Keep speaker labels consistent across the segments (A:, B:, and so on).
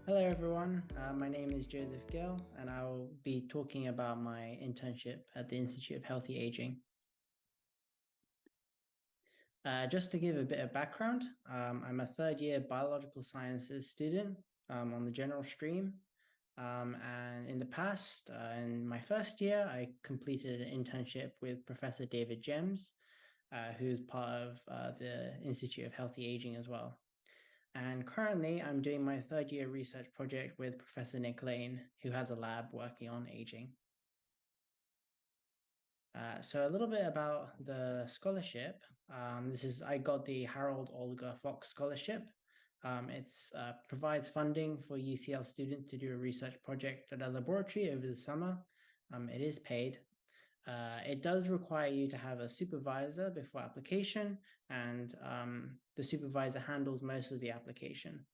A: Hello everyone, my name is Joseph Gill and I will be talking about my internship at the Institute of Healthy Aging. Just to give a bit of background, I'm a third year biological sciences student on the general stream. And in the past, in my first year, I completed an internship with Professor David Gems, who's part of the Institute of Healthy Aging as well. And currently, I'm doing my third year research project with Professor Nick Lane, who has a lab working on aging. So a little bit about the scholarship. I got the Harold Olga Fox Scholarship. It provides funding for UCL students to do a research project at a laboratory over the summer. It is paid. It does require you to have a supervisor before application, and the supervisor handles most of the application.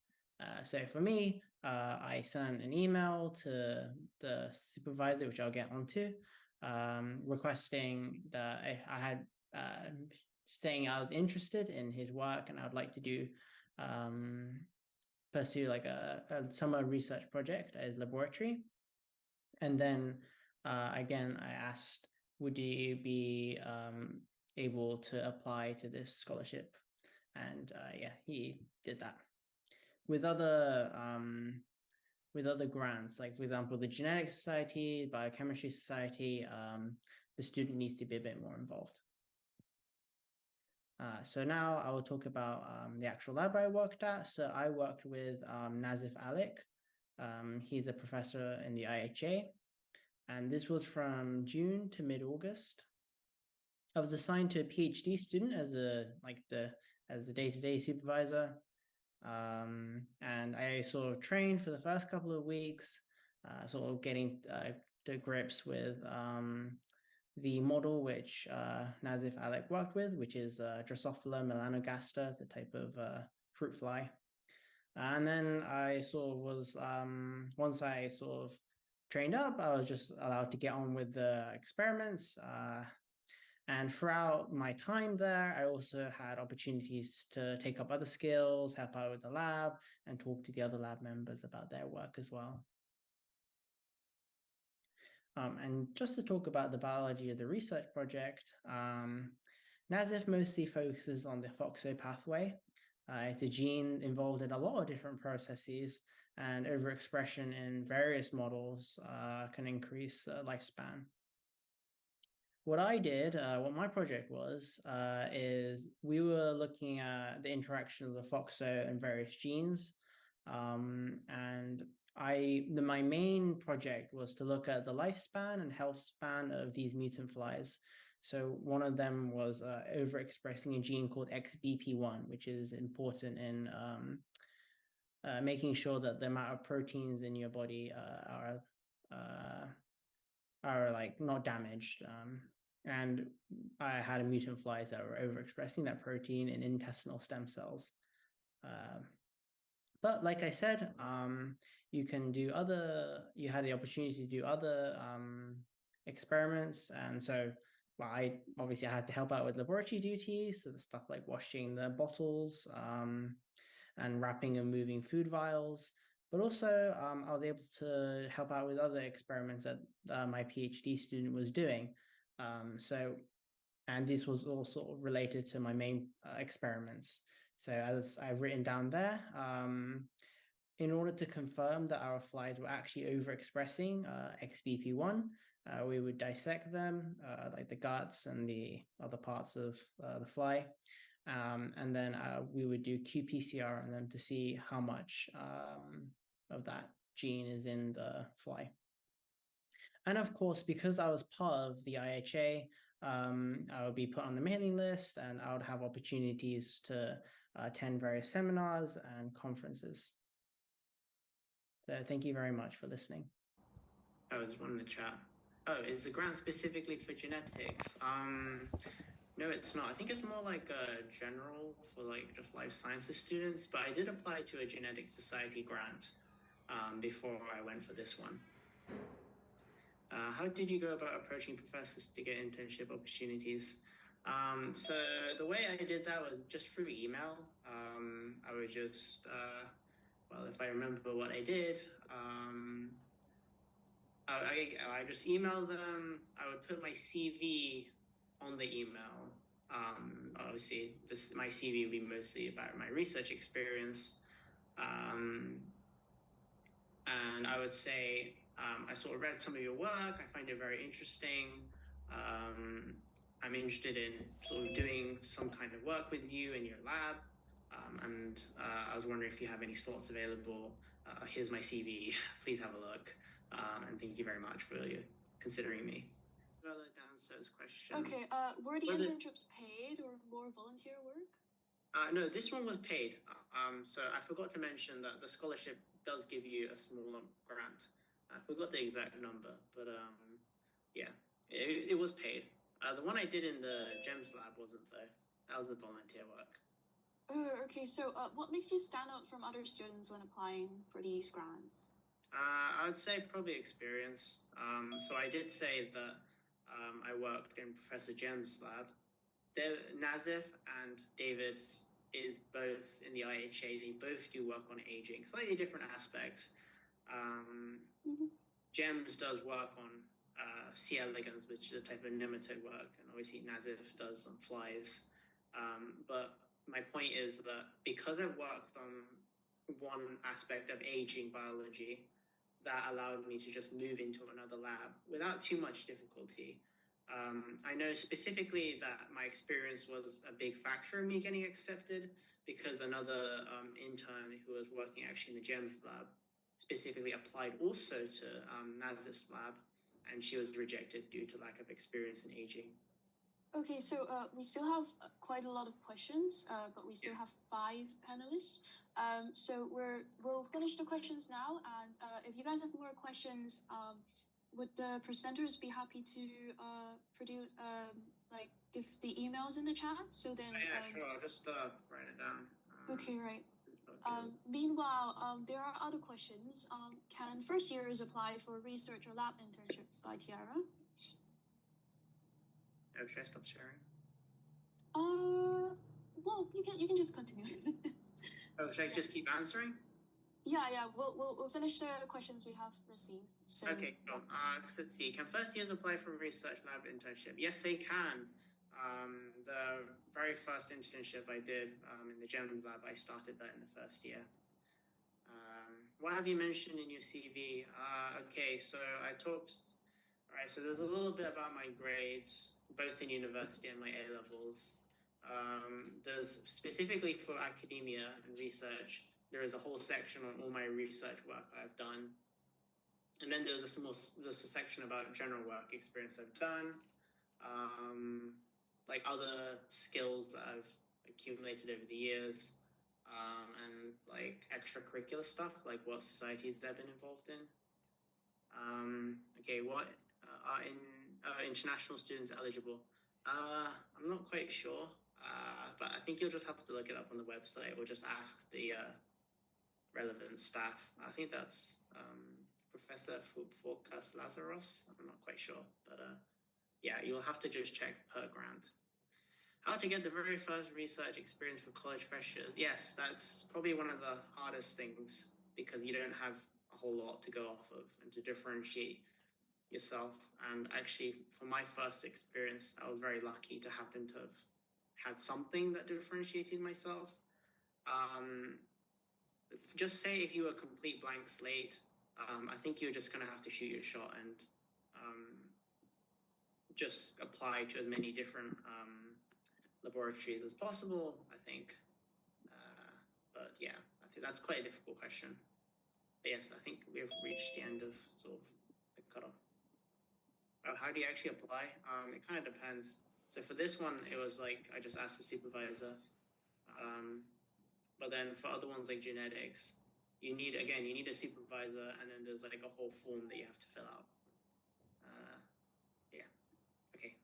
A: So for me, I sent an email to the supervisor, which I'll get onto, requesting that I had saying I was interested in his work and I would like to do pursue like a summer research project at his laboratory. And then again, I asked, would you be able to apply to this scholarship? And yeah, he did that. With other grants, like for example, the Genetics Society, Biochemistry Society, the student needs to be a bit more involved. So now I will talk about the actual lab I worked at. So I worked with Nazif Alec. He's a professor in the IHA. And this was from June to mid-August. I was assigned to a PhD student as a day-to-day supervisor. And I sort of trained for the first couple of weeks, sort of getting to grips with the model which Nazif Alec worked with, which is Drosophila melanogaster, it's a type of fruit fly. And then I sort of was, once I sort of trained up, I was just allowed to get on with the experiments. And throughout my time there, I also had opportunities to take up other skills, help out with the lab, and talk to the other lab members about their work as well. And just to talk about the biology of the research project, Nazif mostly focuses on the FOXO pathway. It's a gene involved in a lot of different processes, and overexpression in various models can increase lifespan. What I did, what my project was, is we were looking at the interaction of the FOXO and various genes. And my main project was to look at the lifespan and health span of these mutant flies. So one of them was overexpressing a gene called XBP1, which is important in making sure that the amount of proteins in your body are like not damaged. And I had a mutant flies that were overexpressing that protein in intestinal stem cells. But like I said, you had the opportunity to do other experiments. And so I had to help out with laboratory duties, so the stuff like washing the bottles and wrapping and moving food vials. But also I was able to help out with other experiments that my PhD student was doing. And this was all sort of related to my main experiments. So as I've written down there, in order to confirm that our flies were actually overexpressing XBP1, we would dissect them, like the guts and the other parts of the fly. And then we would do qPCR on them to see how much of that gene is in the fly. And of course, because I was part of the IHA, I would be put on the mailing list and I would have opportunities to attend various seminars and conferences. So thank you very much for listening. Oh, there's one in the chat. Oh, is the grant specifically for genetics? No, it's not. I think it's more like a general for like just life sciences students, but I did apply to a Genetics Society grant before I went for this one. How did you go about approaching professors to get internship opportunities? So the way I did that was just through email. I would just, well, if I remember what I did, I just emailed them. I would put my CV on the email. Obviously, my CV would be mostly about my research experience. And I would say, I sort of read some of your work. I find it very interesting. I'm interested in sort of doing some kind of work with you in your lab. And I was wondering if you have any slots available. Here's my CV. Please have a look. And thank you very much for considering me. Further downstairs question.
B: Okay, were the internships paid or more volunteer work?
A: No, this one was paid. So I forgot to mention that the scholarship does give you a small grant. I forgot the exact number, but yeah, it was paid. The one I did in the GEMS lab wasn't though. That was the volunteer work.
B: Okay, so what makes you stand out from other students when applying for these grants?
A: I would say probably experience. So I did say that I worked in Professor Jem's lab. Nazif and David is both in the IHA. They both do work on aging, slightly different aspects. Gems does work on C. elegans, which is a type of nematode work, and obviously Nazif does on flies. But my point is that because I've worked on one aspect of aging biology, that allowed me to just move into another lab without too much difficulty. I know specifically that my experience was a big factor in me getting accepted because another intern who was working actually in the GEMS lab specifically applied also to Nazif's lab, and she was rejected due to lack of experience in aging. Okay,
B: so we still have quite a lot of questions, but we still have 5 panelists. So we'll finish the questions now, and if you guys have more questions, would the presenters be happy to produce, give the emails in the chat? So then.
A: Sure. I'll just write it down.
B: Okay, right. Meanwhile, there are other questions. Can first years apply for research or lab internships by Tiara?
A: Oh, should I stop sharing?
B: Well, you can just continue.
A: Oh, should I just keep answering?
B: Yeah. We'll finish the questions we have received. So,
A: okay, cool. Let's see. Can first years apply for a research lab internship? Yes, they can. The very first internship I did in the GEMS lab, I started that in the first year. What have you mentioned in your CV? Okay, so I talked. All right, so there's a little bit about my grades, both in university and my A-levels. There's specifically for academia and research, there is a whole section on all my research work I've done. And then there's a section about general work experience I've done, like other skills that I've accumulated over the years, and like extracurricular stuff, like what societies they've been involved in. Okay, what are international students eligible? I'm not quite sure, but I think you'll just have to look it up on the website or just ask the relevant staff. I think that's Professor Forecast Lazaros. I'm not quite sure, but yeah, you'll have to just check per grant. How to get the very first research experience for college freshers? Yes, that's probably one of the hardest things because you don't have a whole lot to go off of and to differentiate yourself. And actually, for my first experience, I was very lucky to happen to have had something that differentiated myself. Just say if you were a complete blank slate, I think you're just going to have to shoot your shot and just apply to as many different laboratories as possible, I think. But yeah, I think that's quite a difficult question. But yes, I think we've reached the end of sort of the cutoff. How do you actually apply? It kind of depends. So for this one, it was like I just asked the supervisor. But then for other ones like genetics, you need a supervisor, and then there's like a whole form that you have to fill out. Yeah. Okay.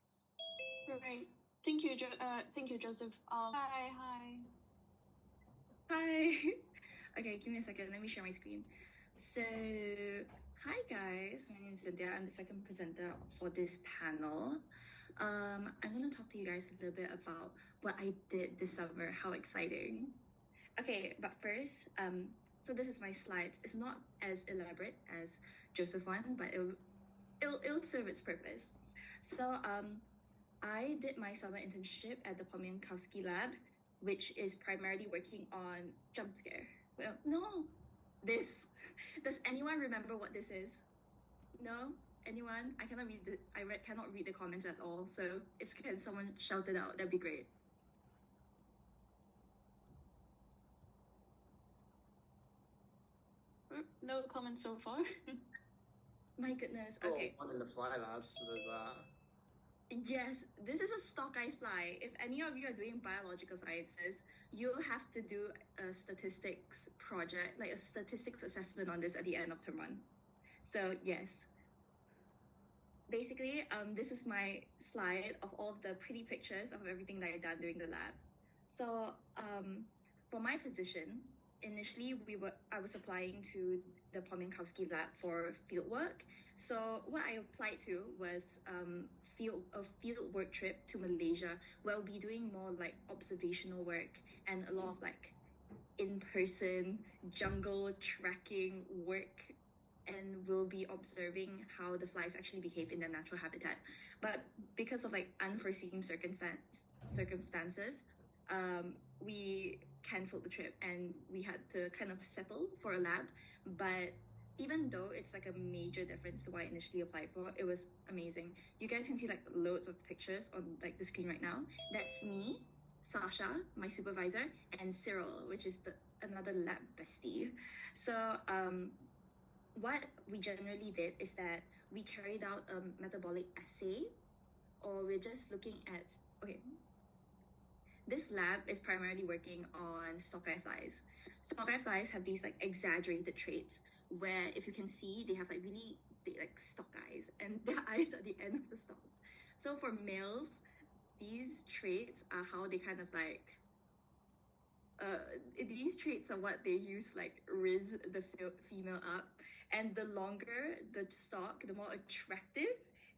B: Right. Thank you, Joseph. Hi.
C: Okay, give me a second. Let me share my screen. So, hi guys. My name is Cyn Thea. I'm the second presenter for this panel. I'm going to talk to you guys a little bit about what I did this summer. How exciting. Okay, but first, So this is my slides. It's not as elaborate as Joseph one, but it'll serve its purpose. So I did my summer internship at the Pomiankowski lab, which is primarily working on jump scare. Well, no, this. Does anyone remember what this is? No? Anyone? I cannot read cannot read the comments at all. So if someone shout it out, that'd be great.
B: No comments so far.
C: My goodness. Okay.
A: One in the fly labs, so there's that.
C: Yes, this is a stock-eye fly. If any of you are doing biological sciences, you'll have to do a statistics project, like a statistics assessment on this at the end of term one. So yes. Basically, this is my slide of all of the pretty pictures of everything that I've done during the lab. So for my position, initially I was applying to the Pomiankowski lab for field work. So what I applied to was a field work trip to Malaysia, where I'll be doing more like observational work and a lot of like in-person jungle tracking work, and we'll be observing how the flies actually behave in their natural habitat. But because of like unforeseen circumstances, we cancelled the trip and we had to kind of settle for a lab. But even though it's like a major difference to what I initially applied for, it was amazing. You guys can see like loads of pictures on like the screen right now. That's me, Sasha, my supervisor, and Cyril, which is another lab bestie. So what we generally did is that we carried out a metabolic assay, or we're just looking at, this lab is primarily working on stock-eye flies. Stock-eye flies have these like exaggerated traits where, if you can see, they have like really big like stock eyes, and their eyes are the end of the stalk. So for males, these traits are how they kind of like, these traits are what they use to like riz the female up. And the longer the stalk, the more attractive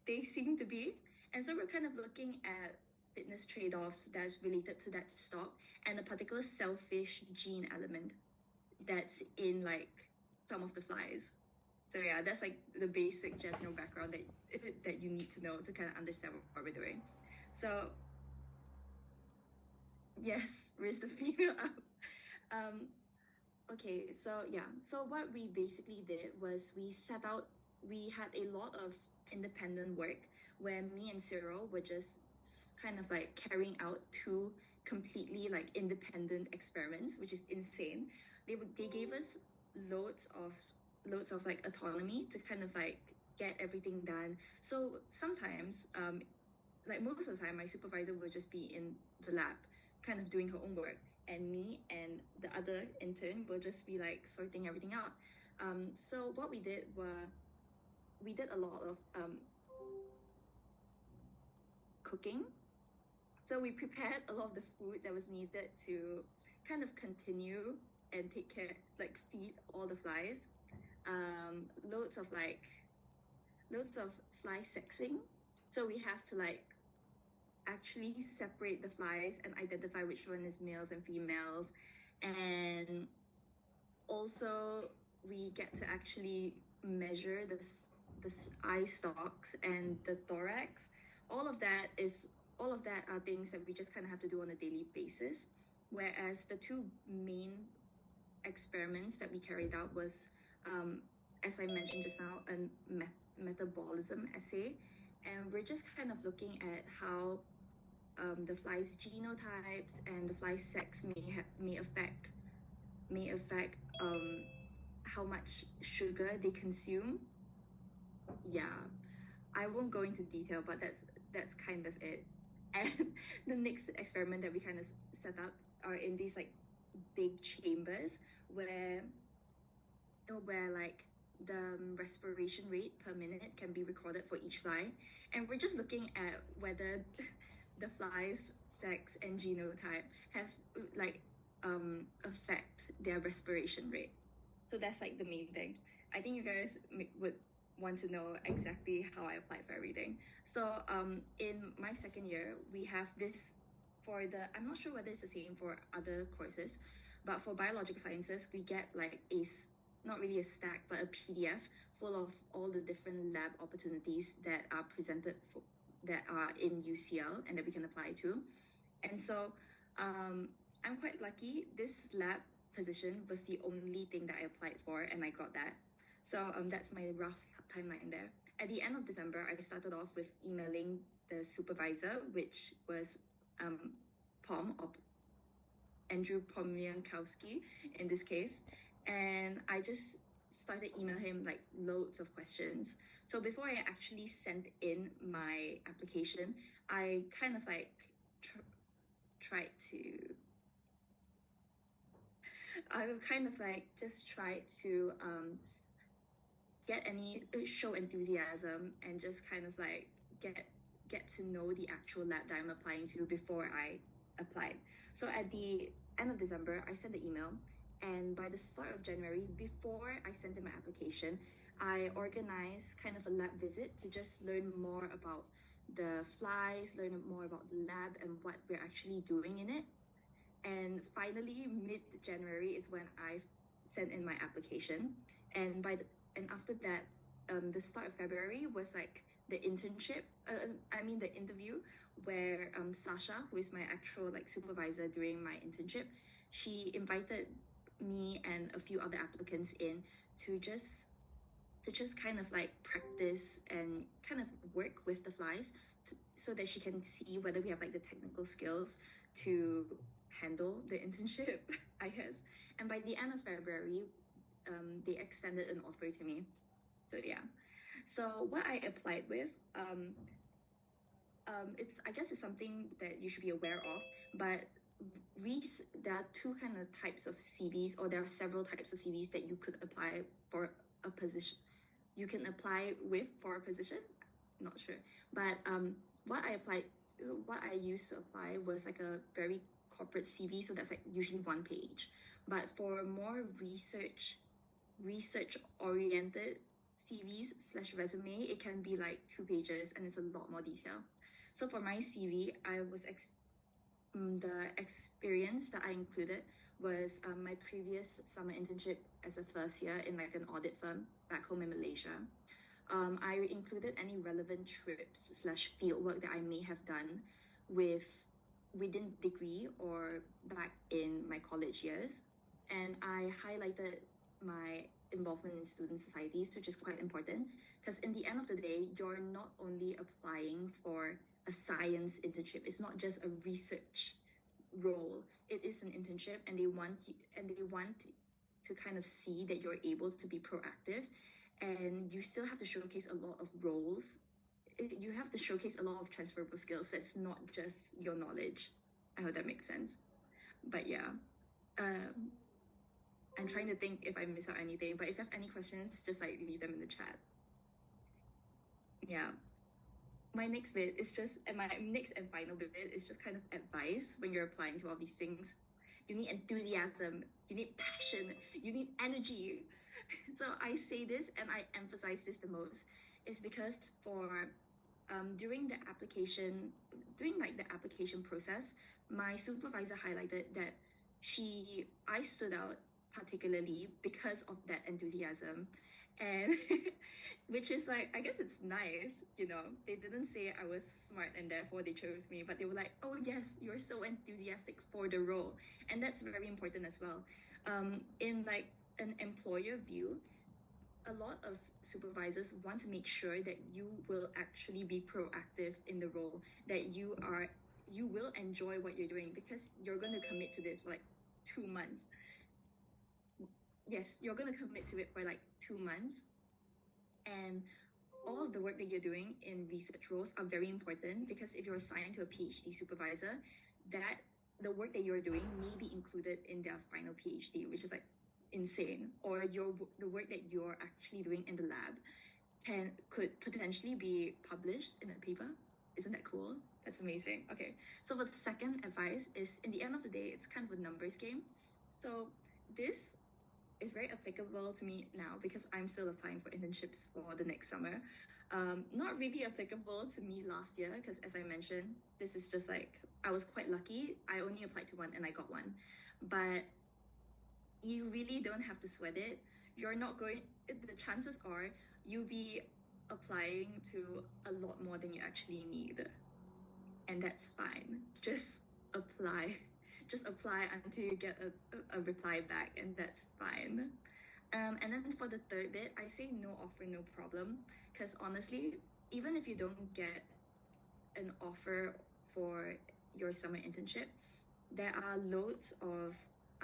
C: they seem to be. And so we're kind of looking at fitness trade-offs that's related to that stalk and a particular selfish gene element that's in like some of the flies. So yeah, that's like the basic general background that you need to know to kind of understand what we're doing. So yes, riz the female up. Okay, so yeah, so what we basically did was we had a lot of independent work where me and Cyril were just kind of like carrying out two completely like independent experiments, which is insane. They gave us loads of like autonomy to kind of like get everything done. So sometimes, like most of the time, my supervisor would just be in the lab, kind of doing her own work, and me and the other intern will just be like sorting everything out. So what we did a lot of cooking. So we prepared a lot of the food that was needed to kind of continue and take care, like feed all the flies. Loads of fly sexing. So we have to like actually separate the flies and identify which one is males and females. And also we get to actually measure the eye stalks and the thorax. All of that are things that we just kind of have to do on a daily basis. Whereas the two main experiments that we carried out was, as I mentioned just now, a metabolism assay. And we're just kind of looking at how the fly's genotypes and the fly's sex may affect how much sugar they consume. Yeah, I won't go into detail, but that's kind of it. And the next experiment that we kind of set up are in these like big chambers where like the respiration rate per minute can be recorded for each fly, and we're just looking at whether the fly's sex and genotype have like affect their respiration rate. So that's like the main thing. I think you guys would want to know exactly how I applied for everything. So in my second year, we have this I'm not sure whether it's the same for other courses, But for biological sciences, we get like not really a stack, but a PDF full of all the different lab opportunities that are presented that are in UCL and that we can apply to. And so I'm quite lucky. This lab position was the only thing that I applied for, and I got that. So that's my rough timeline there. At the end of December, I started off with emailing the supervisor, which was Pom, or Andrew Pomiankowski in this case. And I just started emailing him like loads of questions. So before I actually sent in my application, I kind of like tried to show enthusiasm and just kind of like get to know the actual lab that I'm applying to before I applied. So at the end of December, I sent the email, and by the start of January, before I sent in my application, I organized kind of a lab visit to just learn more about the flies, learn more about the lab and what we're actually doing in it. And finally, mid-January is when I sent in my application. And after that, the start of February was like the internship. The interview, where Sasha, who is my actual like supervisor during my internship, she invited me and a few other applicants in to just kind of like practice and kind of work with the flies, so that she can see whether we have like the technical skills to handle the internship, I guess. And by the end of February, they extended an offer to me. So yeah. So what I applied with, it's something that you should be aware of, but there are two kind of types of CVs, or there are several types of CVs that you could apply for a position. You can apply with for a position, not sure. But what I used to apply was like a very corporate CV, so that's like usually one page. But for more research oriented CVs/resume, it can be like 2 pages, and it's a lot more detail. So for my CV, the experience that I included was my previous summer internship as a first year in like an audit firm back home in Malaysia. I included any relevant trips/fieldwork that I may have done within degree or back in my college years. And I highlighted my involvement in student societies, which is quite important, because in the end of the day, you're not only applying for a science internship. It's not just a research role. It is an internship, and they want to kind of see that you're able to be proactive, and you still have to showcase a lot of roles. You have to showcase a lot of transferable skills. That's not just your knowledge. I hope that makes sense. But yeah, I'm trying to think if I miss out anything, but if you have any questions, just like leave them in the chat. Yeah. My next bit is just, and my next and final bit is just kind of advice when you're applying to all these things. You need enthusiasm, you need passion, you need energy. So I say this and I emphasize this the most is because during the application process, my supervisor highlighted that I stood out particularly because of that enthusiasm. And which is like, I guess it's nice, they didn't say I was smart and therefore they chose me, but they were like, oh yes, you're so enthusiastic for the role. And that's very important as well. In like an employer view, a lot of supervisors want to make sure that you will actually be proactive in the role, that you will enjoy what you're doing, because you're going to commit to this for like 2 months. Yes, you're going to commit to it for like 2 months. And all of the work that you're doing in research roles are very important, because if you're assigned to a PhD supervisor, that the work that you're doing may be included in their final PhD, which is like insane. Or the work that you're actually doing in the lab could potentially be published in a paper. Isn't that cool? That's amazing. Okay, so the second advice is, in the end of the day, it's kind of a numbers game. So this is very applicable to me now because I'm still applying for internships for the next summer. Not really applicable to me last year because, as I mentioned, this is just like, I was quite lucky. I only applied to one and I got one. But you really don't have to sweat it. You're not going, the chances are you'll be applying to a lot more than you actually need. And that's fine. Just apply. Just apply until you get a reply back, and that's fine. And then for the third bit, I say no offer, no problem. Because honestly, even if you don't get an offer for your summer internship, there are loads of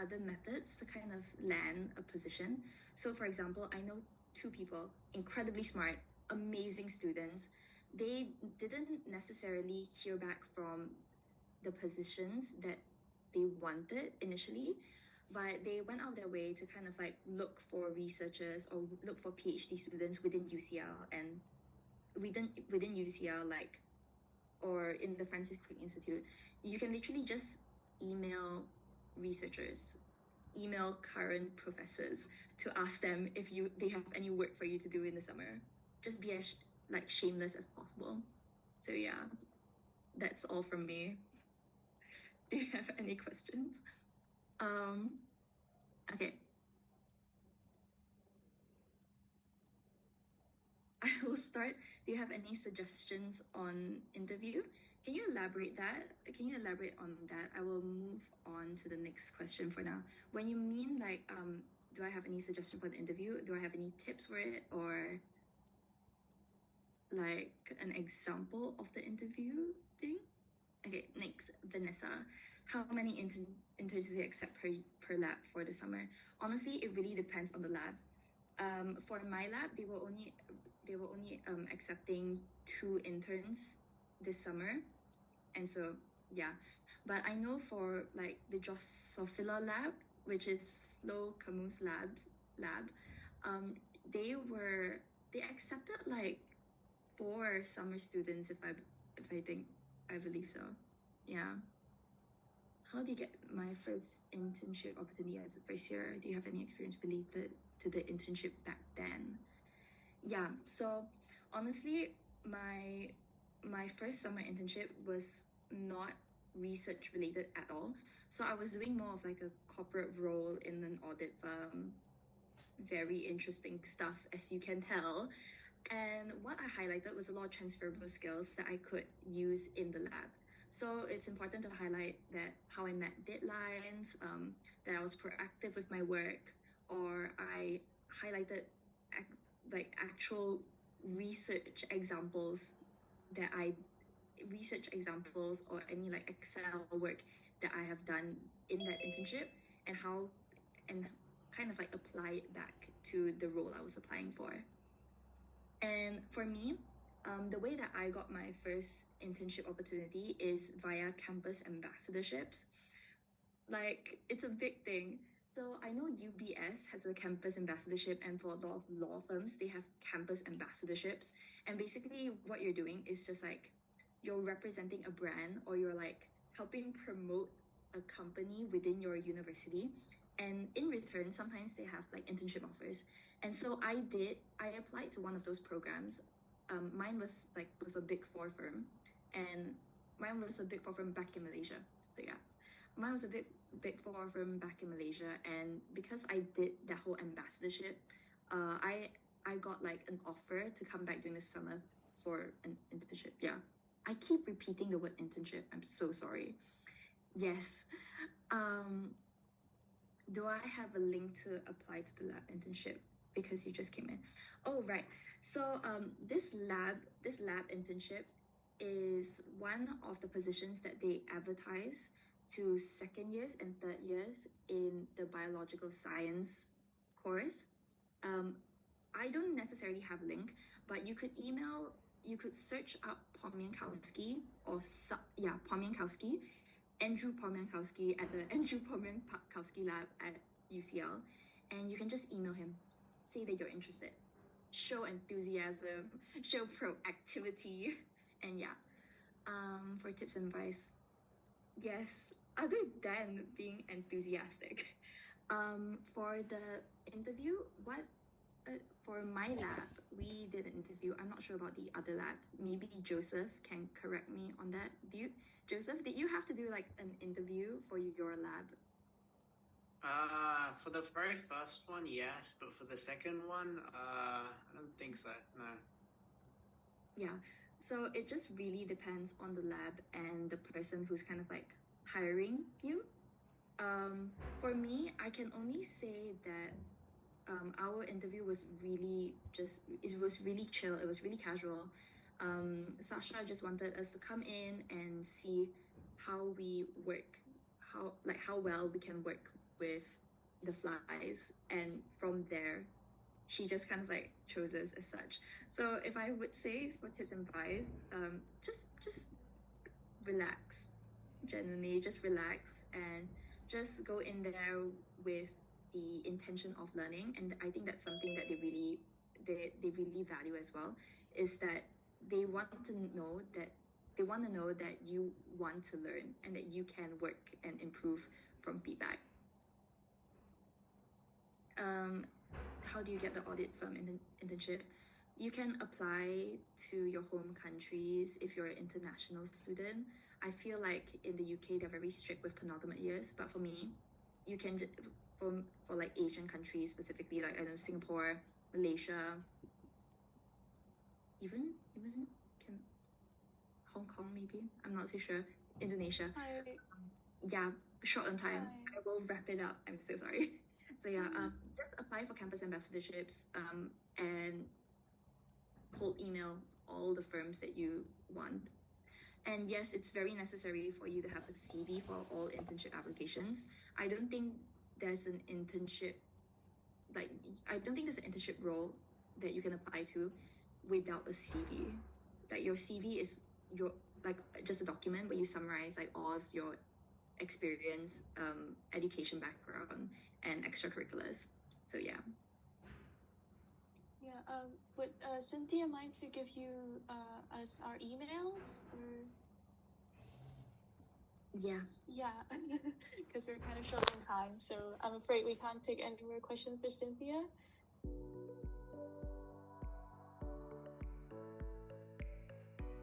C: other methods to kind of land a position. So for example, I know 2 people, incredibly smart, amazing students. They didn't necessarily hear back from the positions that they wanted initially, but they went out their way to kind of like look for researchers or look for PhD students within UCL and within UCL, like, or in the Francis Crick Institute. You can literally just email researchers, email current professors to ask them if they have any work for you to do in the summer. Just be as like shameless as possible. So yeah, that's all from me. Do you have any questions? Okay. I will start. Do you have any suggestions on interview? Can you elaborate that? Can you elaborate on that? I will move on to the next question for now. When you mean like, do I have any suggestion for the interview? Do I have any tips for it, or like an example of the interview thing? Okay, next, Vanessa. How many interns do they accept per lab for the summer? Honestly, it really depends on the lab. For my lab, they were only accepting 2 interns this summer, and so yeah. But I know for like the Drosophila lab, which is Flo Camus' lab, they accepted like 4 summer students, if I believe so. Yeah. How did you get my first internship opportunity as a first year? Do you have any experience related to the internship back then? Yeah, so honestly, my first summer internship was not research related at all. So I was doing more of like a corporate role in an audit firm. Very interesting stuff, as you can tell. And what I highlighted was a lot of transferable skills that I could use in the lab. So it's important to highlight that how I met deadlines, that I was proactive with my work, or I highlighted actual research examples or any like Excel work that I have done in that internship, and kind of like apply it back to the role I was applying for. And for me, the way that I got my first internship opportunity is via campus ambassadorships. Like, it's a big thing. So I know UBS has a campus ambassadorship, and for a lot of law firms, they have campus ambassadorships. And basically what you're doing is just like, you're representing a brand, or you're like helping promote a company within your university. And in return, sometimes they have like internship offers. And so I applied to one of those programs. Mine was like with a Big 4 firm, and mine was a Big 4 firm back in Malaysia. So yeah, mine was a Big 4 firm back in Malaysia, and because I did that whole ambassadorship, I got like an offer to come back during the summer for an internship. Yeah, I keep repeating the word internship. I'm so sorry. Yes. Do I have a link to apply to the lab internship? Because you just came in. Oh, right. So this lab internship is one of the positions that they advertise to second years and third years in the biological science course. I don't necessarily have a link, but you could search up Pomiankowski Andrew Pomiankowski at the Andrew Pomiankowski lab at UCL, and you can just email him, say that you're interested, show enthusiasm, show proactivity, and yeah. For tips and advice, yes, other than being enthusiastic, for the interview, for my lab, we did an interview. I'm not sure about the other lab. Maybe Joseph can correct me on that. Joseph, did you have to do like an interview for your lab?
A: For the very first one, yes, but for the second one, I don't think so. No.
C: Yeah, so it just really depends on the lab and the person who's kind of like hiring you. For me, I can only say that our interview was really it was really chill. It was really casual. Sasha just wanted us to come in and see how we work, how well we can work with the flies, and from there, she just kind of like chose us as such. So if I would say for tips and advice, just relax, genuinely just relax and just go in there with the intention of learning. And I think that's something that they really value as well, is that they want to know that you want to learn and that you can work and improve from feedback. How do you get the audit firm internship? You can apply to your home countries if you're an international student. I feel like in the UK they're very strict with penultimate years, but for me, you can for like Asian countries specifically, like I know Singapore, Malaysia, even can Hong Kong maybe. I'm not too sure. Indonesia. Yeah, short on time. I will wrap it up. I'm so sorry. So yeah, just apply for campus ambassadorships and cold email all the firms that you want. And yes, it's very necessary for you to have a CV for all internship applications. I don't think there's an internship role that you can apply to without a CV. Like your CV is your like just a document where you summarize like all of your experience, education background, and extracurriculars. So yeah.
B: Yeah. Would Cynthia mind to give you us our emails? Or...
C: Yeah.
B: Yeah, because we're kind of short on time, so I'm afraid we can't take any more questions for Cynthia.